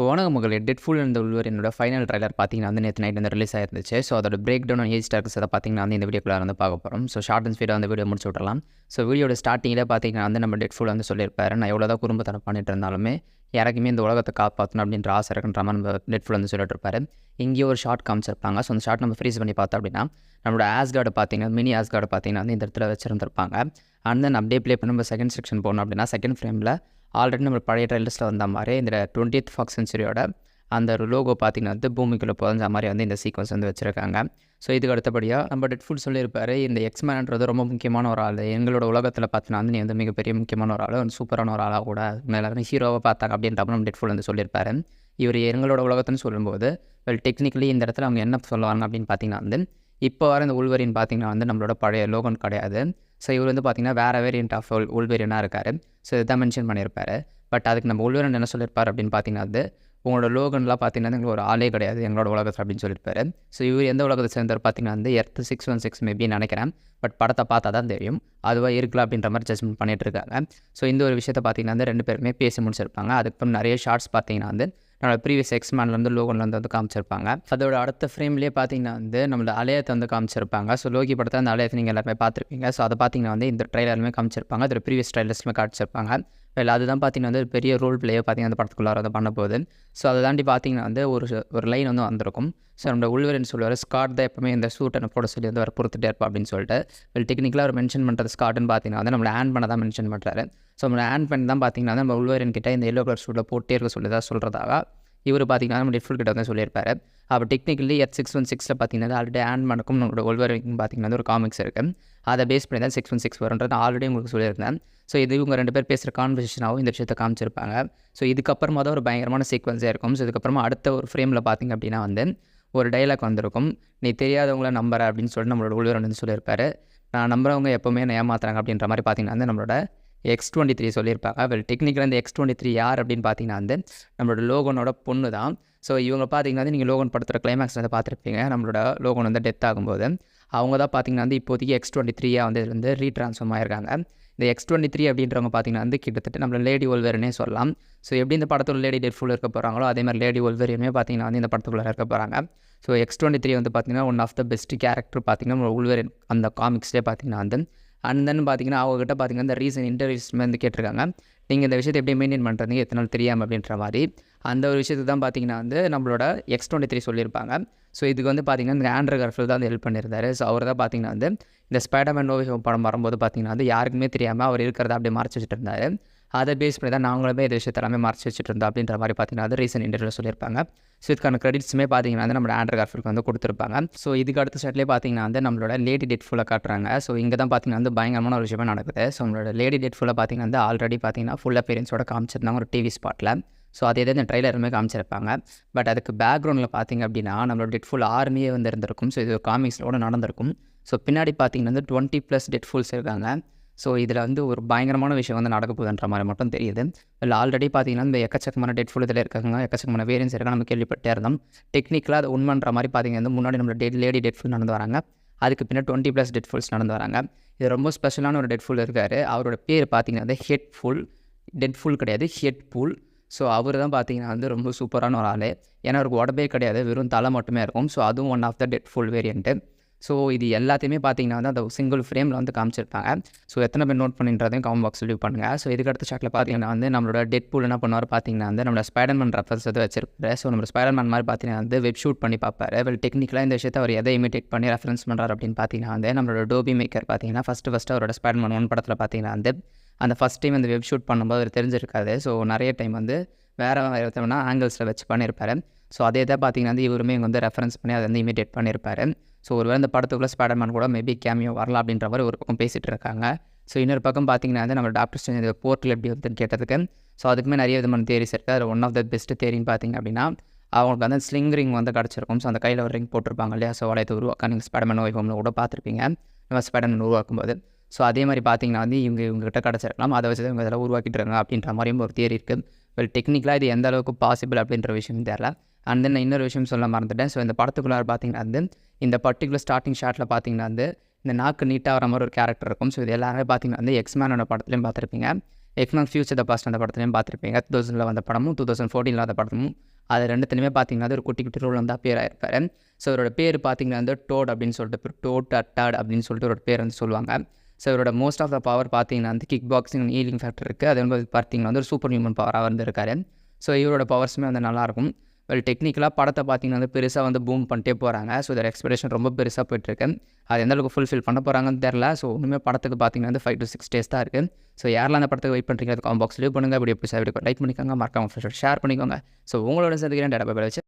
வணக்கம் மகளே. டெட்ஃபுல் and வூல்வரினோட final trailer பார்த்தீங்கன்னா வந்து நேற்று நைட் வந்து ரிலீஸ் ஆயிருந்துச்சு. ஸோ அதோட பிரேக் டவுன் ஏஜ் ஸ்டார்க்ஸ் அதை பார்த்தீங்கன்னா வந்து இந்த வீடியோக்குள்ள வந்து பார்க்க போகிறோம். ஸோ ஷார்ட் அண்ட் ஸ்வீட்டாக அந்த வீடியோ முடிச்சு விட்றலாம். ஸோ வீடியோட ஸ்டார்டிங்கில் பார்த்தீங்கன்னா வந்து நம்ம டெட்ஃபுல் வந்து சொல்லியிருப்பாரு, நான் எவ்வளோ தான் குறும்புத்தனம் பண்ணிட்டு இருந்தாலுமே யாருக்குமே இந்த உலகத்தை காப்பாற்றணும் அப்படின்ற ஆசை இருக்குன்ற மாதிரி நம்ம டெட்ஃபுல் வந்து சொல்லிட்டு இருப்பாரு. இங்கேயே ஒரு ஷார்ட் காமிச்சிருப்பாங்க. ஸோ அந்த ஷார்ட் நம்ம ஃப்ரீஸ் பண்ணி பார்த்தோம் அப்படின்னா நம்மளோட ஆஸ்கார்டை பார்த்தீங்கன்னா மினி ஆஸ்கார்டை பார்த்தீங்கன்னா வந்து இந்த இடத்துல வச்சிருந்துருப்பாங்க. அண்ட் தென் அப்படியே ப்ளே பண்ணி நம்ம செகண்ட் செக்ஷன் போனோம் அப்படின்னா செகண்ட் ஃப்ரேமில் ஆல்ரெடி நம்ம பழைய ட்ரைலர்ஸில் வந்த மாதிரி இந்த 20th ஃபர்ஸ்ட் செஞ்சுரியோட அந்த ஒரு லோகோ பார்த்தீங்கன்னா வந்து பூமிக்குள்ளே புதஞ்ச மாதிரி வந்து இந்த சீக்வன்ஸ் வந்து வச்சுருக்காங்க. ஸோ இதுக்கு அடுத்தபடியாக நம்ம டெட்ஃபுல் சொல்லியிருப்பாரு, இந்த எக்ஸ்மேன்ன்றது ரொம்ப முக்கியமான ஒரு ஆள், எங்களோட உலகத்தில் பார்த்தீங்கன்னா வந்து நீ வந்து மிகப்பெரிய முக்கியமான ஒரு ஆள், ஒரு சூப்பரான ஒரு ஆளாக கூட எல்லாருமே ஹீரோவை பார்த்தாங்க அப்படின்றப்ப நம்ம டெட்ஃபுல் வந்து சொல்லியிருப்பாரு. இவர் எங்களோட உலகத்துன்னு சொல்லும்போது டெக்னிக்கலி இந்த இடத்துல அவங்க என்ன சொல்லுவாங்க அப்படின்னு பார்த்தீங்கன்னா வந்து இப்போ வர இந்த உள்வரின் பார்த்தீங்கன்னா வந்து நம்மளோட பழைய லோகன் கிடையாது. ஸோ இவர் வந்து பார்த்தீங்கன்னா வேறு வேரியன்ட் ஆஃப் உள்வரியனாக இருக்கார். ஸோ இதான் மென்ஷன் பண்ணியிருப்பாரு. பட் அதுக்கு நம்ம உள்வரன் என்ன சொல்லியிருப்பார் அப்படின்னு பார்த்தீங்கன்னா வந்து உங்களோட லோகன்லாம் பார்த்தீங்கன்னா எங்களுக்கு ஒரு ஆளே கிடையாது எங்களோட உலகத்தில் அப்படின்னு சொல்லியிருப்பாரு. ஸோ இவர் எந்த உலகத்தை சேர்ந்தவர் பார்த்தீங்கன்னா வந்து எர்த் 616 மேபி நினைக்கிறேன். பட் படத்தை பார்த்தா தான் தெரியும் அதுவாக இருக்கலாம் அப்படின்ற மாதிரி ஜட்ஜ்மெண்ட் பண்ணிட்டு இருக்காங்க. ஸோ இந்த ஒரு விஷயத்தை பார்த்தீங்கன்னா வந்து ரெண்டு பேருமே பேசி முடிச்சிருப்பாங்க. அதுக்கப்புறம் நிறைய ஷார்ட்ஸ் பார்த்தீங்கன்னா வந்து நம்மளோட ப்ரீவியஸ் எக்ஸ்மேன்லேருந்து லோகன்லேருந்து வந்து காமிச்சிருப்பாங்க. அதோட அடுத்த ஃப்ரேம்லேயே பார்த்தீங்கன்னா வந்து நம்மளோட அலையத்தை வந்து காமிச்சிருப்பாங்க. ஸோ லோகி படத்தை அந்த அலையத்தை நீங்கள் எல்லாருமே பார்த்துருப்பீங்க. ஸோ அதை பார்த்தீங்கன்னா வந்து இந்த ட்ரைலருமே காமிச்சிருப்பாங்க, அதோட ப்ரீவியஸ் ட்ரைலர்ஸ்மே காமிச்சிருப்பாங்க. இல்லை அதுதான் பார்த்தீங்கன்னா வந்து பெரிய ரோல் பிளேயர் பார்த்தீங்கன்னா அந்த படத்துக்குள்ளார வந்து பண்ண போகுது. ஸோ அதை தாண்டி பார்த்தீங்கன்னா வந்து ஒரு லைன் வந்து வந்திருக்கும். ஸோ நம்மளோட உள்வரன் சொல்லுவார், ஸ்காட் தான் எப்பவுமே இந்த சூட்டை போட சொல்லி வந்து வர பொறுத்துட்டே இருப்பா அப்படின்னு சொல்லிட்டு. டெக்னிக்கலாக அவர் மென்ஷன் பண்ணுறது ஸ்காட்னு பார்த்தீங்கன்னா வந்து நம்மளை ஆன் பண்ண தான் மென்ஷன் பண்ணுறாரு. ஸோ நம்மளை ஆன் பண்ணி தான் பார்த்தீங்கன்னா நம்ம உள்வரன் கிட்ட இந்த எல்லோ கலர் சூட்டில் போட்டே இருக்க சொல்லி தான் சொல்கிறதாக இவர் பார்த்தீங்கன்னா நம்ம டெட்ஃபுல் கிட்ட வந்து சொல்லியிருப்பாரு. அப்போ டெக்னிக்கலி X616 பார்த்தீங்கன்னா ஆல்ரெடி ஆன் பண்ணக்கும் நம்மளோட உள்வரின் பார்த்தீங்கன்னா ஒரு காமிக்ஸ் இருக்குது. அதை பேஸ் பண்ணி தான் 616 வரும்ன்றது ஆல்ரெடி உங்களுக்கு சொல்லியிருந்தேன். ஸோ இது இவங்க ரெண்டு பேர் பேசுகிற கான்வர்சேஷனாகவும் இந்த விஷயத்தை காமிச்சிருப்பாங்க. ஸோ இதுக்கப்புறமா தான் ஒரு பயங்கரமான சீக்வன்ஸாக இருக்கும். ஸோ இதுக்கப்புறமா அடுத்த ஒரு ஃப்ரேமில் பார்த்திங்க அப்படின்னா வந்து ஒரு டைலாக் வந்திருக்கும், நீ தெரியாதவங்கள நம்புற அப்படின்னு சொல்லிட்டு நம்மளோட உள்வரன் வந்து சொல்லியிருப்பாரு. நான் நம்புறவங்க எப்போவுமே என்ன ஏமாத்துறாங்க அப்படின்ற மாதிரி பார்த்தீங்கன்னா வந்து நம்மளோட X23 சொல்லியிருப்பாங்க. டெக்னிக்கலாக இந்த X23 யார் அப்படின்னு பார்த்தீங்கன்னா வந்து நம்மளோட லோகனோட பொண்ணு தான். ஸோ இவங்க பார்த்தீங்கன்னா வந்து நீங்கள் லோகன் படத்தில் கிளைமேக்ஸ் வந்து பார்த்துருப்பீங்க. நம்மளோட லோகன் வந்து டெத் ஆகும்போது அவங்க தான் பார்த்தீங்கன்னா வந்து இப்போதைக்கு X23 வந்து இதில் வந்து ரீட்ரான்ஸ்ஃபார்ம் ஆயிருக்காங்க. இந்த X23 அப்படின்றவங்க பார்த்தீங்கன்னா வந்து கிட்டத்தட்ட நம்மள லேடி ஒல்வெரினே சொல்லலாம். ஸோ எப்படி இந்த படத்தோட லேடி டெட்ஃபுல் இருக்க போகிறாங்களோ அதே மாதிரி லேடி ஒல்வெரினுமே பார்த்தீங்கன்னா வந்து இந்த படத்துக்குள்ளே இருக்க போகிறாங்க. ஸோ X23 வந்து பார்த்தீங்கன்னா one of the best character பார்த்தீங்கன்னா நம்ம உள்வெரின் அந்த காமிக்ஸ்லேயே பார்த்தீங்கன்னா வந்து. அண்ட் தென் பார்த்தீங்கன்னா அவங்ககிட்ட பார்த்தீங்கன்னா இந்த ரீசன் இன்டர்வியூஸ்மே வந்து கேட்டிருக்காங்க, நீங்கள் இந்த விஷயத்தை எப்படி மெயின்டைன் பண்ணுறதுங்க எத்தனை நாள் தெரியாமல் அப்படின்ற மாதிரி. அந்த ஒரு விஷயத்தை தான் பார்த்தீங்கன்னா வந்து நம்மளோட X23 சொல்லியிருப்பாங்க. ஸோ இதுக்கு வந்து பார்த்தீங்கன்னா இந்த ஆண்ட்ரூ கார்ஃபீல்ட் தான் வந்து ஹெல்ப் பண்ணியிருந்தாரு. ஸோ அவர் தான் பார்த்தீங்கன்னா வந்து இந்த ஸ்பைடர்மேன் நோ வே ஹோம் படம் வரும்போது பார்த்தீங்கன்னா வந்து யாருக்குமே தெரியாமல் அவர் இருக்கிறத அப்படியே மறைச்சி வச்சுட்டு இருந்தார். அதை பேஸ் பண்ணி தான் நாங்களுமே இந்த விஷயத்தை எல்லாமே மறைச்சி வச்சுட்டு இருந்தோம் அப்படின்ற மாதிரி பார்த்தீங்கன்னா அது ரீசன் இன்டர்வியூ சொல்லியிருப்பாங்க. ஸோ இதுக்கான கிரெடிட்ஸுமே பார்த்தீங்கன்னா வந்து நம்மளோட ஆண்ட்ரூ கார்ஃபீல்ட் வந்து கொடுத்துருப்பாங்க. ஸோ இதுக்கு அடுத்த செட்லேயே பார்த்தீங்கன்னா வந்து நம்மளோட லேடி டெட்ஃபுல்லை காட்டுறாங்க. ஸோ இங்கே தான் பார்த்தீங்கன்னா வந்து பயங்கரமான ஒரு விஷயமே நடக்குது. ஸோ நம்மளோட லேடி டெட்ஃபுல்லை பார்த்தீங்கன்னா வந்து ஆல்ரெடி பார்த்தீங்கன்னா ஃபுல் அப்பியரன்ஸோட காமிச்சிருந்தாங்க ஒரு டிவி ஸ்பாட்டில். ஸோ அதே தான் இந்த ட்ரைலருமே காமிச்சிருப்பாங்க. பட் அதுக்கு பேக்ரவுண்டில் பார்த்தீங்க அப்படின்னா நம்மளோட டெட்ஃபுல் ஆர்மியே வந்து இருந்திருக்கும். ஸோ இது காமிக்ஸோட நடந்திருக்கும். ஸோ பின்னாடி பார்த்தீங்கன்னா வந்து 20+ டெட்ஃபுல்ஸ் இருக்காங்க. ஸோ இதில் வந்து ஒரு பயங்கரமான விஷயம் வந்து நடக்க போகுதுன்ற மாதிரி மட்டும் தெரியுது. இல்லை ஆல்ரெடி பார்த்தீங்கன்னா இந்த எக்கச்சக்கமான டெட்ஃபுல் இதில் இருக்காங்க, எக்கச்சக்கமான வேரியன்ஸ் இருக்காங்க, நம்ம கேள்விப்பட்டே இருந்தோம். டெக்னிக்கலாக அது உண்மைன்ற மாதிரி பார்த்தீங்கன்னா முன்னாடி நம்மளோட லேடி டெட்ஃபுல் நடந்து வராங்க, அதுக்கு பின்னாடி 20+ டெட்ஃபுல்ஸ் நடந்து வராங்க. இது ரொம்ப ஸ்பெஷலான ஒரு டெட்ஃபுல் இருக்கார். அவரோட பேர் பார்த்தீங்கன்னா வந்து ஹெட்ஃபுல், டெட்ஃபுல் கிடையாது ஹெட்ஃபுல். ஸோ அவர் தான் பார்த்தீங்கன்னா வந்து ரொம்ப சூப்பரான ஒரு ஆள். ஏன்னா அவருக்கு உடம்பே கிடையாது, வெறும் தலை மட்டுமே இருக்கும். ஸோ அதுவும் one of the dreadful variant. So இது எல்லாத்தையுமே பார்த்தீங்கன்னா வந்து அந்த சிங்கிள் ஃப்ரேமில் வந்து காமிச்சிருப்பாங்க. ஸோ எத்தனை பேர் நோட் பண்ணின்றதையும் கமெண்ட் பாக்ஸ் லீவ் பண்ணுங்கள். ஸோ இதுக்கு அடுத்த ஷாட்டில் பார்த்தீங்கன்னா வந்து நம்மளோட டெட்பூல் என்ன பண்ணுவார் பார்த்தீங்கன்னா வந்து நம்மளோட ஸ்பைடர்மேன் ரெஃபரன்ஸ் வந்து வச்சிருப்பாரு. ஸோ நம்ம ஸ்பைடர்மேன் மாதிரி பார்த்தீங்கன்னா வந்து வெப் ஷூட் பண்ணி பார்ப்பாரு. டெக்னிக்கலாக இந்த விஷயத்தை அவர் எதை இமிட்டேட் பண்ணி ரெஃபரன்ஸ் பண்ணுறாரு அப்படின்னு பார்த்தீங்கன்னா வந்து நம்மளோட டோபி மேக்கர் பார்த்தீங்கன்னா ஃபஸ்ட்டு அவரோட ஸ்பைடர்மேன் 1 படத்தில் பார்த்தீங்கன்னா வந்து அந்த ஃபஸ்ட் டைம் அந்த வெப் ஷூட் பண்ணும்போது அவர் தெரிஞ்சிருக்காது. ஸோ நிறைய டைம் வந்து வேறு விதமான ஆங்கிள்ஸில் வச்சு பண்ணியிருப்பாரு. ஸோ அதே தான் பார்த்தீங்கன்னா வந்து இவருமே இங்கே வந்து ரெஃபரன்ஸ் பண்ணி அதை வந்து இமிட்டேட் பண்ணியிருப்பாரு. ஸோ ஒரு இந்த படத்துக்குள்ளே ஸ்பைடர்மேன் கூட மேபி கேமியோ வரலாம் அப்படின்ற மாதிரி ஒரு பக்கம் பேசிகிட்டு இருக்காங்க. ஸோ இன்னொரு பக்கம் பார்த்தீங்கன்னா வந்து நம்ம டாக்டர் ஸ்ட்ரேஞ்ச் இந்த போர்ட்டில் எப்படி வந்துன்னு கேட்டதுக்கு ஸோ அதுக்குமே நிறைய விதமான தியரிஸ் இருக்குது. அதில் ஒன் ஆஃப் த பெஸ்ட் தியரின்னு பார்த்தீங்க அப்படின்னா அவங்களுக்கு வந்து ஸ்லிங் ரிங் வந்து கிடச்சிருக்கும். ஸோ அந்த கையில் ஒரு ரிங் போட்டிருப்பாங்க இல்லையா. ஸோ வளையத்தை உருவாக்க நீங்கள் ஸ்பைடர்மேன் நோ ஹோமில் கூட பார்த்துருப்பீங்க நம்ம ஸ்பைடர்மேன் உருவாக்கும்போது. ஸோ அதே மாதிரி பார்த்தீங்கன்னா வந்து இவங்ககிட்ட கிடச்சிருக்கலாம், அதை வச்சு இவங்க இதெல்லாம் உருவாக்கிட்டு இருக்காங்க அப்படின்ற மாதிரியும் ஒரு தியரி இருக்குது. டெக்னிக்கலாக இது எந்த அளவுக்கு பாசிபிள் அப்படின்ற விஷயம் தெரியல. அண்ட் தென் இன்னொரு விஷயம் சொல்ல மறந்துட்டேன். ஸோ இந்த படத்துக்குள்ளார பார்த்தீங்கன்னா வந்து இந்த பர்டிகுலர் ஸ்டார்டிங் ஷாட்டில் பார்த்தீங்கன்னா வந்து இந்த நாக்கு நீட்டாக வர மாதிரி ஒரு கேரக்டர் இருக்கும். ஸோ இது எல்லாருமே பார்த்தீங்கன்னா வந்து எக்ஸ்மேனோட படத்துலையும் பார்த்துருப்பீங்க, எக்ஸ்மேன் ஃபியூச்சர் த பாஸ்ட் அந்த படத்துலையும் பார்த்துருப்பீங்க. 2000 வந்த படமும் 2014 வந்த படமும் அது 2த்துலையுமே பார்த்தீங்கன்னா அது ஒரு குட்டி குட்டி ரோல் வந்து அப்பியர் ஆயிருப்பார். ஸோ இவரோட பேர் பார்த்தீங்கன்னா வந்து டோட் அப்படின்னு சொல்லிட்டு டோட் அட்டாட் அப்படின்னு சொல்லிட்டு ஒரு பேர் வந்து சொல்லுவாங்க. ஸோ இவரோட மோஸ்ட் ஆஃப் த பவர் பார்த்தீங்கன்னா வந்து கிக் பாக்ஸிங் ஹீலிங் ஃபேக்டர் இருக்குது. அது வந்து பார்த்தீங்கன்னா வந்து ஒரு சூப்பர் ஹியூமன் பவராக வந்து இருக்காரு. ஸோ இவரோட பவர்ஸுமே வந்து நல்லாயிருக்கும். வெல் டெக்னிக்கலாக படத்தை பார்த்தீங்கன்னா வந்து பெருசாக வந்து பூம் பண்ணிட்டே போகிறாங்க. ஸோ இதோட எக்ஸ்பெக்டேஷன் ரொம்ப பெருசாக போயிட்டுருக்கு. அது எந்த அளவுக்கு ஃபுல்ஃபில் பண்ண போகிறாங்கன்னு தெரில. ஸோ ஒன்றுமே படத்துக்கு பார்த்தீங்கன்னா வந்து 5 to 6 days தான் இருக்குது. ஸோ யாரெல்லாம் அந்த படத்துக்கு வெயிட் பண்ணுறீங்க அது காமெண்ட் பாக்ஸ் லீவ் பண்ணுங்கள். வீடியோ பிடிச்சா வீடியோ லைக் பண்ணிக்கோங்க, மறக்காம ஷேர் பண்ணிக்கோங்க. ஸோ உங்களோட சந்திக்கிறேன் டேட்டா பை வச்சு